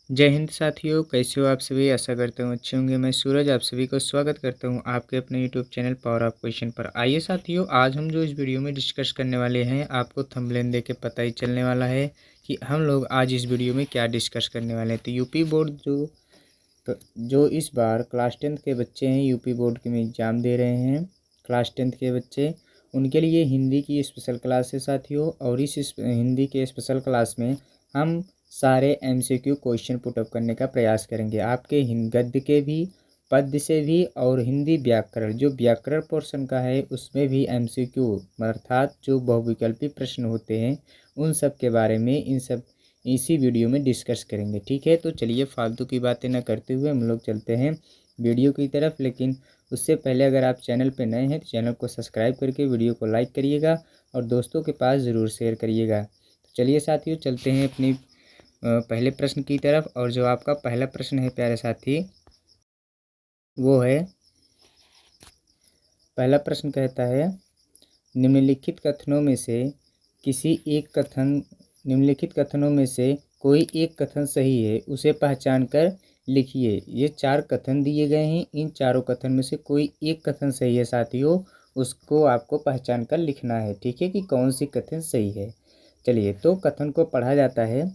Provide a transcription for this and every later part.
जय हिंद साथियों, कैसे हो आप सभी। आशा करता हूँ अच्छे होंगे। मैं सूरज आप सभी को स्वागत करता हूँ आपके अपने YouTube channel power of question पर। आइए साथियों, आज हम जो इस वीडियो में डिस्कस करने वाले हैं, आपको थंबनेल देख के पता ही चलने वाला है कि हम लोग आज इस वीडियो में क्या डिस्कस करने वाले हैं। तो यूपी बोर्ड जो इस बार क्लास 10th के बच्चे हैं, यूपी बोर्ड के में एग्ज़ाम दे रहे हैं क्लास 10th के बच्चे, उनके लिए हिंदी की स्पेशल क्लास है साथियों। और इस हिंदी के स्पेशल क्लास में हम सारे एमसीक्यू क्वेश्चन पुटअप करने का प्रयास करेंगे, आपके गद्य के भी, पद्य से भी, और हिंदी व्याकरण जो व्याकरण पोर्शन का है उसमें भी एमसीक्यू अर्थात जो बहुविकल्पी प्रश्न होते हैं उन सब के बारे में इसी वीडियो में डिस्कस करेंगे। ठीक है, तो चलिए फालतू की बातें न करते हुए हम लोग चलते हैं वीडियो की तरफ। लेकिन उससे पहले अगर आप चैनल पर नए हैं तो चैनल को सब्सक्राइब करके वीडियो को लाइक करिएगा और दोस्तों के पास ज़रूर शेयर करिएगा। तो चलिए साथियों, चलते हैं अपनी पहले प्रश्न की तरफ। और जो आपका पहला प्रश्न है प्यारे साथी, वो है, पहला प्रश्न कहता है, निम्नलिखित कथनों में से निम्नलिखित कथनों में से कोई एक कथन सही है, उसे पहचान कर लिखिए। ये 4 कथन दिए गए हैं, इन चारों कथन में से कोई एक कथन सही है साथियों, उसको आपको पहचान कर लिखना है। ठीक है, कि कौन सी कथन सही है। चलिए, तो कथन को पढ़ा जाता है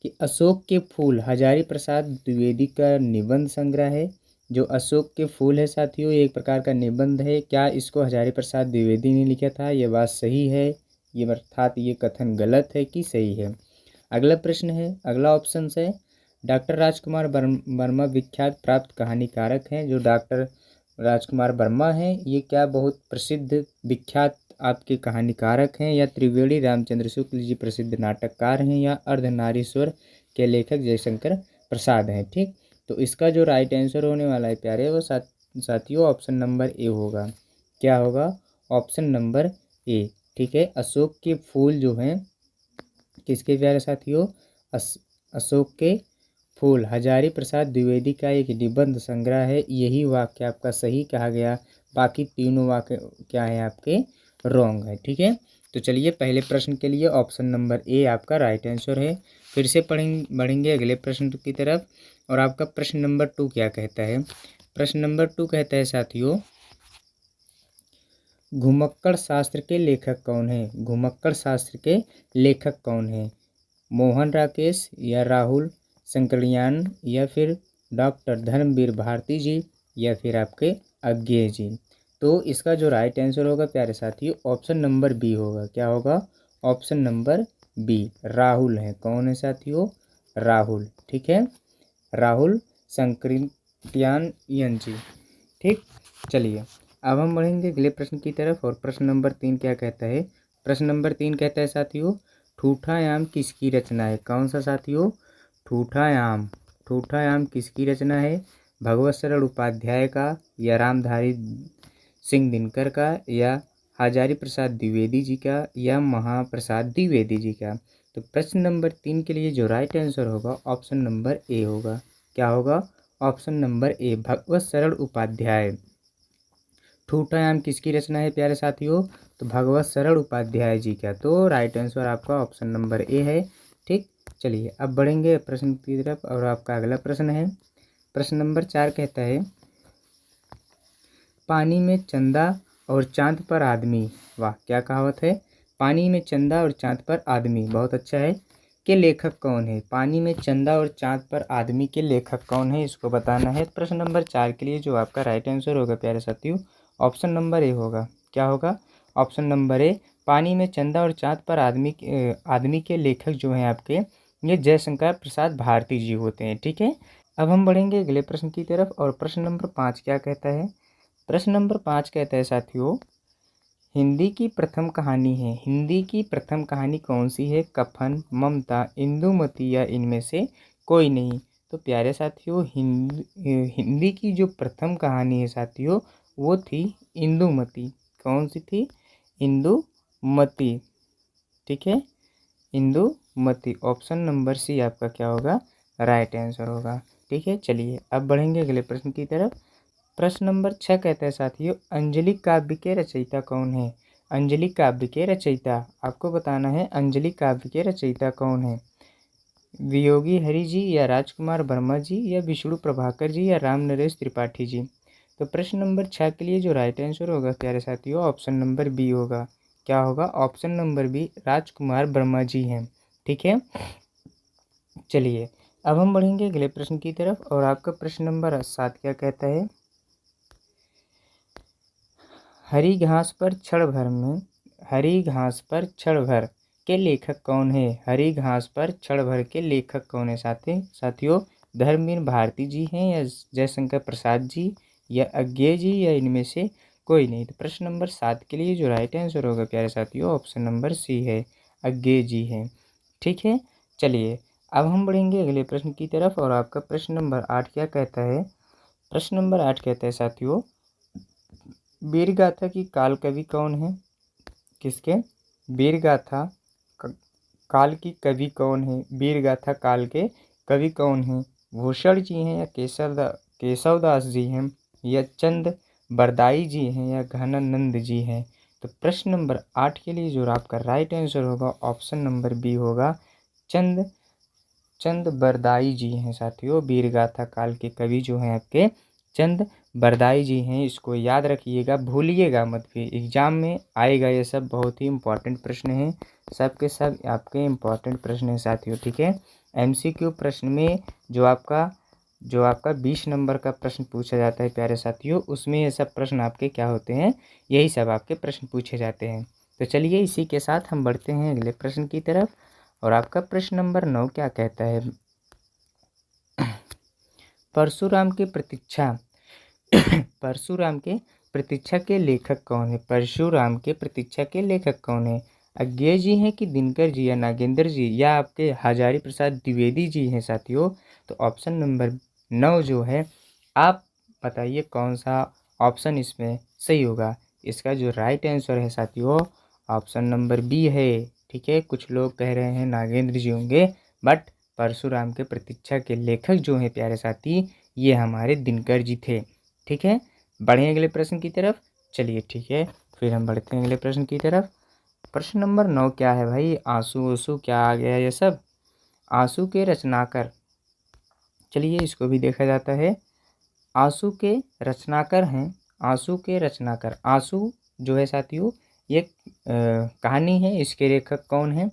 कि अशोक के फूल हजारी प्रसाद द्विवेदी का निबंध संग्रह है। जो अशोक के फूल है साथियों, ये एक प्रकार का निबंध है। क्या इसको हजारी प्रसाद द्विवेदी ने लिखा था? ये बात सही है, ये अर्थात ये कथन गलत है कि सही है। अगला प्रश्न है, अगला ऑप्शन है, डॉक्टर राजकुमार वर्मा विख्यात प्राप्त कहानीकारक हैं। जो डॉक्टर राजकुमार वर्मा हैं, ये क्या बहुत प्रसिद्ध विख्यात आपके कहानीकारक हैं, या त्रिवेणी रामचंद्र शुक्ल जी प्रसिद्ध नाटककार हैं, या अर्धनारीश्वर के लेखक जयशंकर प्रसाद हैं। ठीक, तो इसका जो राइट आंसर होने वाला है प्यारे, वो साथियों ऑप्शन नंबर ए होगा। क्या होगा? Option number A. ठीक है, अशोक के फूल जो हैं किसके प्यारे साथियों? अशोक के फूल हजारी प्रसाद द्विवेदी का एक निबंध संग्रह है। यही वाक्य आपका सही कहा गया, बाकी तीनों वाक्य क्या है आपके रॉन्ग है। ठीक है, तो चलिए पहले प्रश्न के लिए ऑप्शन नंबर ए आपका राइट आंसर है। फिर से बढ़ेंगे अगले प्रश्न की तरफ। और आपका प्रश्न नंबर 2 क्या कहता है? प्रश्न नंबर 2 कहता है साथियों, घुमक्कड़ शास्त्र के लेखक कौन है? घुमक्कड़ शास्त्र के लेखक कौन है? मोहन राकेश, या राहुल शंकरियान, या फिर डॉक्टर धर्मवीर भारती जी, या फिर आपके अज्ञेय जी। तो इसका जो राइट आंसर होगा प्यारे साथियों, ऑप्शन नंबर बी होगा। क्या होगा? ऑप्शन नंबर बी, राहुल है। कौन है साथियों? राहुल। ठीक है, राहुल शंकरियान जी। ठीक, चलिए अब हम बढ़ेंगे अगले प्रश्न की तरफ। और प्रश्न नंबर 3 क्या कहता है? प्रश्न नंबर 3 कहता है साथियों, ठूठायाम किसकी रचना है? कौन सा साथियों? ठूठायाम। ठूठायाम किसकी रचना है? भगवत शरण उपाध्याय का, या रामधारी सिंह दिनकर का, या हजारी प्रसाद द्विवेदी जी का, या महाप्रसाद द्विवेदी जी का। तो प्रश्न नंबर 3 के लिए जो राइट आंसर होगा ऑप्शन नंबर ए होगा। क्या होगा? ऑप्शन नंबर ए, भगवत शरण उपाध्याय। ठूठायाम किसकी रचना है प्यारे साथियों? तो भगवत शरण उपाध्याय जी का। तो राइट आंसर आपका ऑप्शन नंबर ए है। ठीक, चलिए अब बढ़ेंगे प्रश्न की तरफ। और आपका अगला प्रश्न है, प्रश्न नंबर 4 कहता है, पानी में चंदा और चांद पर आदमी, वाह क्या कहावत है, पानी में चंदा और चांद पर आदमी, बहुत अच्छा है, के लेखक कौन है? पानी में चंदा और चांद पर आदमी के लेखक कौन है, इसको बताना है। प्रश्न नंबर 4 के लिए जो आपका राइट आंसर होगा प्यारे साथियों, ऑप्शन नंबर ए होगा। क्या होगा? ऑप्शन नंबर ए, पानी में चंदा और चांद पर आदमी के लेखक जो हैं आपके, ये जयशंकर प्रसाद भारती जी होते हैं। ठीक है, अब हम बढ़ेंगे अगले प्रश्न की तरफ। और प्रश्न नंबर 5 क्या कहता है? प्रश्न नंबर 5 कहता है साथियों, हिंदी की प्रथम कहानी है। हिंदी की प्रथम कहानी कौन सी है? कफन, ममता, इंदुमती, या इनमें से कोई नहीं। तो प्यारे साथियों, हिंदी की जो प्रथम कहानी है साथियों, वो थी इंदुमती। कौन सी थी? इंदुमती। ठीक है, इंदुमती। ऑप्शन नंबर सी आपका क्या होगा? राइट आंसर होगा। ठीक है, चलिए अब बढ़ेंगे अगले प्रश्न की तरफ। प्रश्न नंबर 6 कहता है साथियों, अंजलि काव्य के रचयिता कौन है? अंजलि काव्य के रचयिता आपको बताना है, अंजलि काव्य के रचयिता कौन है? वियोगी हरि जी या राजकुमार वर्मा जी या विष्णु प्रभाकर जी या राम नरेश त्रिपाठी जी। तो प्रश्न नंबर 6 के लिए जो राइट आंसर होगा प्यारे साथियों ऑप्शन नंबर बी होगा। क्या होगा? Option number B, Rajkumar Verma जी हैं। ठीक है, चलिए अब हम बढ़ेंगे अगले प्रश्न की तरफ और आपका प्रश्न नंबर 7 क्या कहता है? हरी घास पर क्षण भर के लेखक कौन है? हरी घास पर क्षण भर के लेखक कौन है साथियों? धर्मवीर भारती जी हैं या जयशंकर प्रसाद जी या अज्ञेय जी या इनमें से कोई नहीं। तो प्रश्न नंबर 7 के लिए जो राइट आंसर होगा प्यारे साथियों ऑप्शन नंबर सी है, अज्ञेय जी हैं। ठीक है, चलिए अब हम बढ़ेंगे अगले प्रश्न की तरफ और आपका प्रश्न नंबर 8 क्या कहता है? प्रश्न नंबर 8 कहता है साथियों, वीरगाथा की काल कवि कौन है? किसके? वीरगाथा काल की कवि कौन है? वीरगाथा काल के कवि कौन हैं? भूषण जी हैं या केशवदास जी हैं या चंद बरदाई जी हैं या घनानंद जी हैं। तो प्रश्न नंबर 8 के लिए जो आपका राइट आंसर होगा ऑप्शन नंबर बी होगा, चंद बरदाई जी हैं साथियों। वीरगाथा काल के कवि जो हैं आपके चंद बरदाई जी हैं। इसको याद रखिएगा, भूलिएगा मत, फिर एग्जाम में आएगा। ये सब बहुत ही इम्पोर्टेंट प्रश्न हैं, सब के सब आपके इम्पोर्टेंट प्रश्न हैं साथियों। ठीक है, एमसीक्यू प्रश्न में जो आपका 20 नंबर का प्रश्न पूछा जाता है प्यारे साथियों, उसमें ये सब प्रश्न आपके क्या होते हैं? यही सब आपके प्रश्न पूछे जाते हैं। तो चलिए इसी के साथ हम बढ़ते हैं अगले प्रश्न की तरफ और आपका प्रश्न नंबर 9 क्या कहता है? परशुराम की प्रतीक्षा परशुराम के प्रतीक्षा के लेखक कौन है? परशुराम के प्रतीक्षा के लेखक कौन है? अज्ञेय जी हैं कि दिनकर जी या नागेंद्र जी या आपके हजारी प्रसाद द्विवेदी जी हैं साथियों। तो ऑप्शन नंबर 9 जो है, आप बताइए कौन सा ऑप्शन इसमें सही होगा? इसका जो राइट आंसर है साथियों ऑप्शन नंबर बी है। ठीक है, कुछ लोग कह रहे हैं नागेंद्र जी होंगे, बट परशुराम के प्रतीक्षा के लेखक जो हैं प्यारे साथी, ये हमारे दिनकर जी थे। ठीक है, बढ़ें अगले प्रश्न की तरफ। चलिए ठीक है, फिर हम बढ़ते हैं अगले प्रश्न की तरफ। प्रश्न नंबर 9 क्या है भाई? आंसू ओसू क्या आ गया ये सब? आंसू के रचनाकर, चलिए इसको भी देखा जाता है। आंसू के रचनाकर हैं, आंसू के रचनाकर, आंसू जो है साथियों ये कहानी है, इसके लेखक कौन है?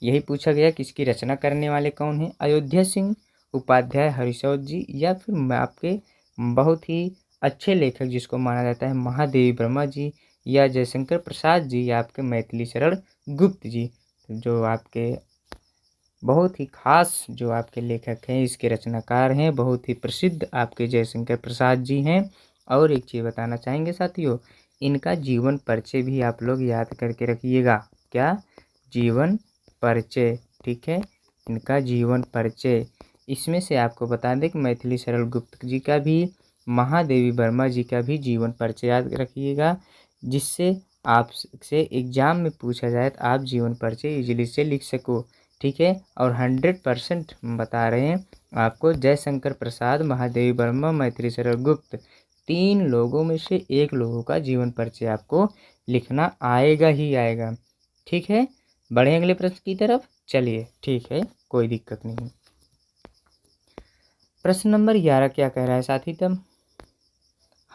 यही पूछा गया कि इसकी रचना करने वाले कौन हैं? अयोध्या सिंह उपाध्याय हरिशौद जी या फिर आपके बहुत ही अच्छे लेखक जिसको माना जाता है महादेवी वर्मा जी या जयशंकर प्रसाद जी या आपके मैथिली शरण गुप्त जी। जो आपके बहुत ही खास जो आपके लेखक हैं, इसके रचनाकार हैं, बहुत ही प्रसिद्ध आपके जयशंकर प्रसाद जी हैं। और एक चीज़ बताना चाहेंगे साथियों, इनका जीवन परिचय भी आप लोग याद करके रखिएगा। क्या? जीवन परिचय। ठीक है, इनका जीवन परिचय, इसमें से आपको बता दें कि मैथिली शरण गुप्त जी का भी, महादेवी वर्मा जी का भी जीवन परिचय याद रखिएगा, जिससे आपसे एग्जाम में पूछा जाए तो आप जीवन परिचय इजीली से लिख सको। ठीक है, और 100% बता रहे हैं आपको, जयशंकर प्रसाद, महादेवी वर्मा, मैथिली शरण गुप्त, 3 लोगों में से एक लोगों का जीवन परिचय आपको लिखना आएगा ही आएगा। ठीक है, बढ़े अगले प्रश्न की तरफ। चलिए ठीक है, कोई दिक्कत नहीं। प्रश्न नंबर 11 क्या कह रहा है साथी? तब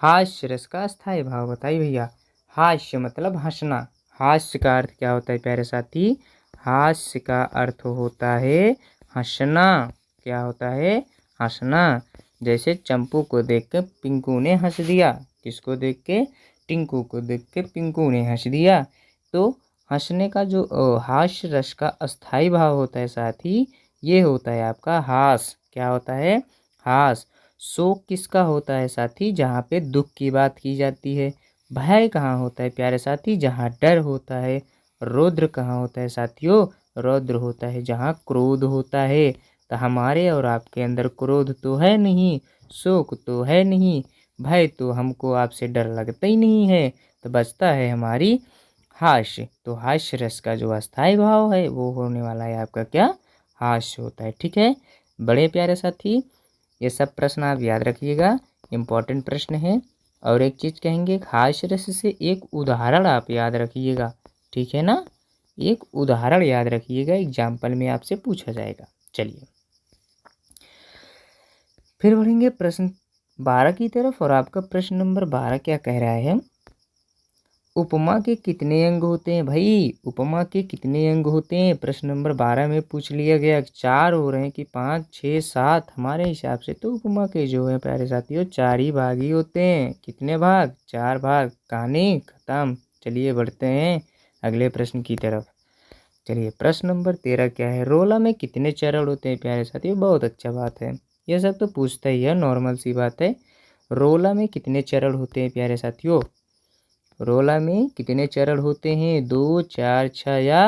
हास्य रस का स्थायी भाव बताइए भैया। हास्य मतलब हंसना, हास्य का अर्थ क्या होता है प्यारे साथी? हास्य का अर्थ होता है हंसना। क्या होता है? हंसना। जैसे चंपू को देख के पिंकू ने हंस दिया। किसको देख के? टिंकू को देख के पिंकू ने हंस दिया। तो हंसने का जो हास्य रस का अस्थाई भाव होता है साथी, ये होता है आपका हास। क्या होता है? हास। शोक किसका होता है साथी? जहाँ पे दुख की बात की जाती है। भय कहाँ होता है प्यारे साथी? जहाँ डर होता है। रौद्र कहाँ होता है साथियों? रौद्र होता है जहाँ क्रोध होता है। तो हमारे और आपके अंदर क्रोध तो है नहीं, शोक तो है नहीं, भय तो हमको आपसे डर लगता ही नहीं है, तो बचता है हमारी हास्य। तो हास्य रस का जो अस्थाई भाव है वो होने वाला है आपका क्या? हास्य होता है। ठीक है, बड़े प्यारे साथी, ये सब प्रश्न आप याद रखिएगा, इम्पोर्टेंट प्रश्न है। और एक चीज़ कहेंगे, हास्य रस से एक उदाहरण आप याद रखिएगा। ठीक है ना, एक उदाहरण याद रखिएगा, एग्जाम्पल में आपसे पूछा जाएगा। चलिए फिर बढ़ेंगे प्रश्न 12 की तरफ और आपका प्रश्न नंबर 12 क्या कह रहा है, उपमा के कितने अंग होते हैं भाई, उपमा के कितने अंग होते हैं। प्रश्न नंबर 12 में पूछ लिया गया, 4 हो रहे हैं कि 5 6 7। हमारे हिसाब से तो उपमा के जो है प्यारे साथियों 4 ही भाग ही होते हैं। कितने भाग, 4 भाग। कहानी खत्म। चलिए बढ़ते हैं अगले प्रश्न की तरफ। चलिए प्रश्न नंबर 13 क्या है, रोला में कितने चरण होते हैं प्यारे साथियों। बहुत अच्छा बात है, यह सब तो पूछता ही है, नॉर्मल सी बात है। रोला में कितने चरण होते हैं प्यारे साथियों, रोला में कितने चरण होते हैं, 2 4 6 या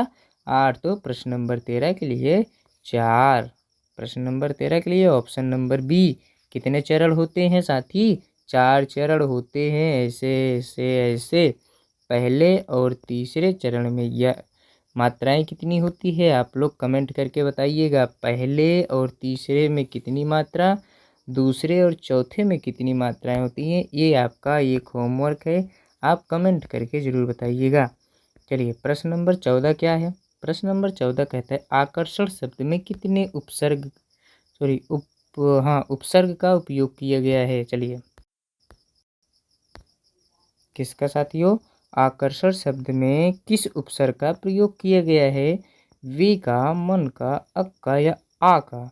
8। तो प्रश्न नंबर 13 के लिए 4। प्रश्न नंबर 13 के लिए ऑप्शन नंबर बी, कितने चरण होते हैं साथी, 4 चरण होते हैं। ऐसे ऐसे ऐसे पहले और तीसरे चरण में यह मात्राएं कितनी होती है, आप लोग कमेंट करके बताइएगा। पहले और तीसरे में कितनी मात्रा, दूसरे और चौथे में कितनी मात्राएं होती हैं, ये आपका एक होमवर्क है, आप कमेंट करके ज़रूर बताइएगा। चलिए प्रश्न नंबर 14 क्या है, प्रश्न नंबर 14 कहता है आकर्षण शब्द में कितने उपसर्ग उपसर्ग का उपयोग किया गया है। चलिए किसका साथियों, आकर्षण शब्द में किस उपसर्ग का प्रयोग किया गया है, वी का, मन का, अक का या आ का।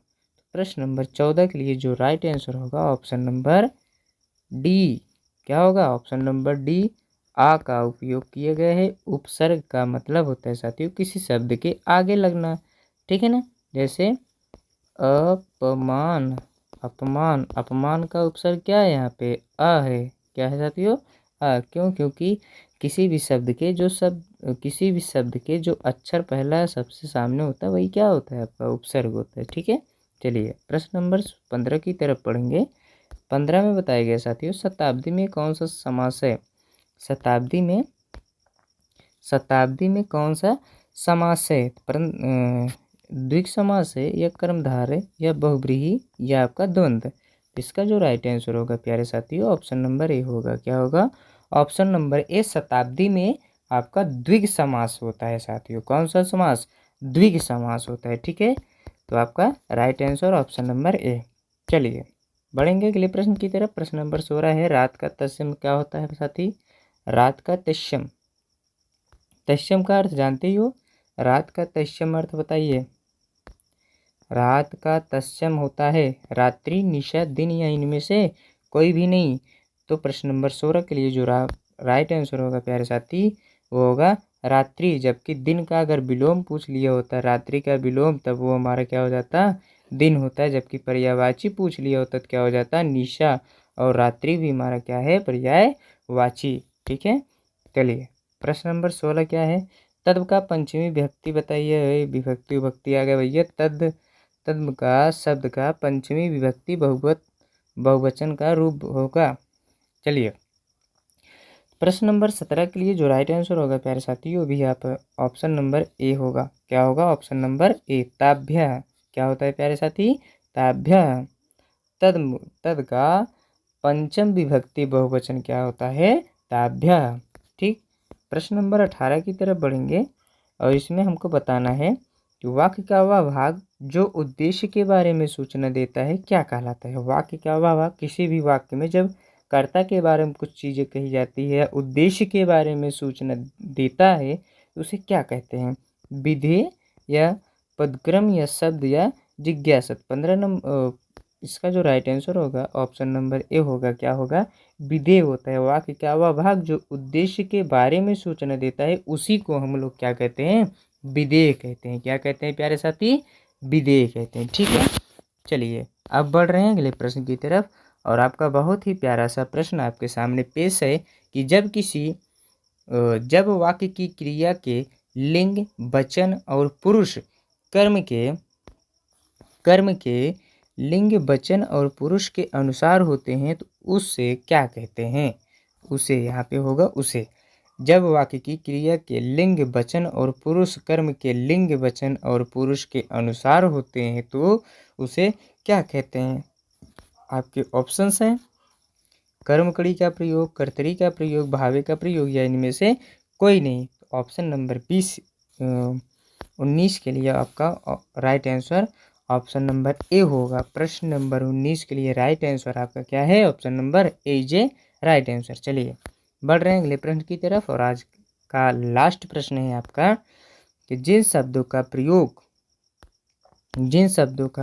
प्रश्न नंबर 14 के लिए जो राइट आंसर होगा ऑप्शन नंबर डी। क्या होगा, ऑप्शन नंबर डी, आ का उपयोग किया गया है। उपसर्ग का मतलब होता है साथियों किसी शब्द के आगे लगना, ठीक है ना। जैसे अपमान, अपमान, अपमान का उपसर्ग क्या है यहाँ पे, अ है। क्या है साथियों, क्यों, क्योंकि किसी भी शब्द के जो अक्षर पहला सबसे सामने होता है वही क्या होता है, आपका उपसर्ग होता है, ठीक है। चलिए प्रश्न नंबर 15 की तरफ पढ़ेंगे। 15 में बताया गया साथियों शताब्दी में कौन सा समास है, शताब्दी में कौन सा समास है, द्विग समास है या कर्मधार है या बहुव्रीहि या आपका द्वंद्व। इसका जो राइट आंसर होगा प्यारे साथियों ऑप्शन नंबर ए होगा। क्या होगा, ऑप्शन नंबर ए, शताब्दी में आपका द्विग समास होता है साथियों। कौन सा समास, द्विग समास होता है, ठीक है। तो आपका right answer option number A. चलिए बढ़ेंगे अगले प्रश्न की तरफ। प्रश्न नंबर 16 है रात का तत्सम क्या होता है साथी, रात का तत्सम, तत्सम का अर्थ जानते ही हो, रात का तत्सम अर्थ बताइए। रात का तत्सम होता है रात्रि, निशा, दिन या इनमें से कोई भी नहीं। तो प्रश्न नंबर 16 के लिए जो राइट आंसर होगा प्यारे साथी वो होगा रात्रि। जबकि दिन का अगर विलोम पूछ लिया होता है, रात्रि का विलोम, तब वो हमारा क्या हो जाता, दिन होता है। जबकि पर्यायवाची पूछ लिया होता तो क्या हो जाता, निशा। और रात्रि भी हमारा क्या है, पर्यायवाची, ठीक है। चलिए प्रश्न नंबर 16 क्या है, तद्व का पंचमी विभक्ति बताइए। विभक्ति विभक्ति आ गया भैया, तद्व का शब्द का पंचमी विभक्ति बहुवचन का रूप होगा। चलिए प्रश्न नंबर 17 के लिए जो राइट आंसर होगा प्यारे साथी वो भी आप ऑप्शन नंबर ए होगा। क्या होगा, ऑप्शन नंबर ए, ताभ्य। क्या होता है प्यारे साथी, ताभ्य। तद का पंचम विभक्ति बहुवचन क्या होता है, ताभ्य, ठीक। प्रश्न नंबर 18 की तरफ बढ़ेंगे और इसमें हमको बताना है कि वाक्य का वह भाग जो उद्देश्य के बारे में सूचना देता है क्या कहलाता है। वाक्य का वह भाग, किसी भी वाक्य में जब कर्ता के बारे में कुछ चीज़ें कही जाती है या उद्देश्य के बारे में सूचना देता है तो उसे क्या कहते हैं, विधेय या पदक्रम या शब्द या जिज्ञासा। 15 नंबर इसका जो राइट आंसर होगा ऑप्शन नंबर ए होगा। क्या होगा, विधेय होता है। वाक्य का वह भाग जो उद्देश्य के बारे में सूचना देता है उसी को हम लोग क्या कहते हैं, विधेय कहते हैं। क्या कहते हैं प्यारे साथी, विधेय कहते हैं, ठीक है। चलिए अब बढ़ रहे हैं अगले प्रश्न की तरफ और आपका बहुत ही प्यारा सा प्रश्न आपके सामने पेश है कि जब वाक्य की क्रिया के लिंग, वचन और पुरुष कर्म के लिंग, वचन और पुरुष के अनुसार होते हैं तो उससे क्या कहते हैं। उसे यहाँ पे होगा उसे। जब वाक्य की क्रिया के लिंग, वचन और पुरुष कर्म के लिंग, वचन और पुरुष के अनुसार होते हैं तो उसे क्या कहते हैं। आपके ऑप्शंस हैं कर्मकड़ी का प्रयोग, कर्तरी का प्रयोग, भावे का प्रयोग या इनमें से कोई नहीं। ऑप्शन नंबर 19 के लिए आपका right answer option number A होगा। प्रश्न नंबर 19 के लिए राइट आंसर आपका क्या है? Option number A is a right answer. चलिए बढ़ रहे हैं अगले प्रश्न की तरफ, और आज का लास्ट प्रश्न है आपका कि जिन शब्दों का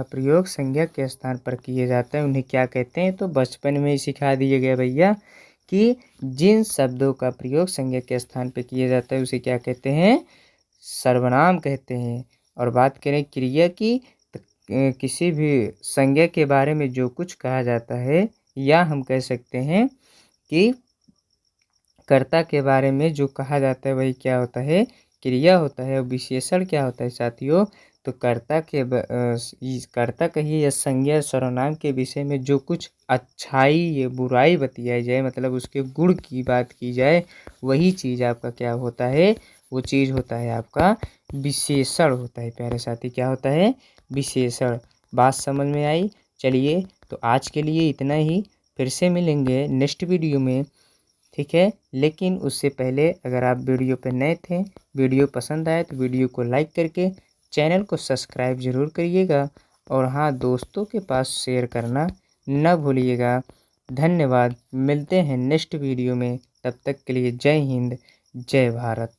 प्रयोग संज्ञा के स्थान पर किए जाता है उन्हें क्या कहते हैं? तो बचपन में ही सिखा दिए गए भैया कि जिन शब्दों का प्रयोग संज्ञा के स्थान पर किया जाता है उसे क्या कहते हैं? सर्वनाम कहते हैं। और बात करें क्रिया की, तो किसी भी संज्ञा के बारे में जो कुछ कहा जाता है, या हम कह सकते हैं कि कर्ता के बारे में जो कहा जाता है वही क्या होता है? क्रिया होता है। और विशेषण क्या होता है साथियों? तो कर्ता कहिए या संज्ञा सर्वनाम के विषय में जो कुछ अच्छाई या बुराई बतियाई जाए, मतलब उसके गुण की बात की जाए, वही चीज़ आपका क्या होता है? वो चीज़ होता है आपका विशेषण होता है। प्यारे साथी क्या होता है? विशेषण। बात समझ में आई? चलिए तो आज के लिए इतना ही, फिर से मिलेंगे नेक्स्ट वीडियो में, ठीक है। लेकिन उससे पहले अगर आप वीडियो पर नए थे, वीडियो पसंद आए तो वीडियो को लाइक करके चैनल को सब्सक्राइब ज़रूर करिएगा, और हाँ, दोस्तों के पास शेयर करना न भूलिएगा। धन्यवाद। मिलते हैं नेक्स्ट वीडियो में, तब तक के लिए जय हिंद, जय भारत।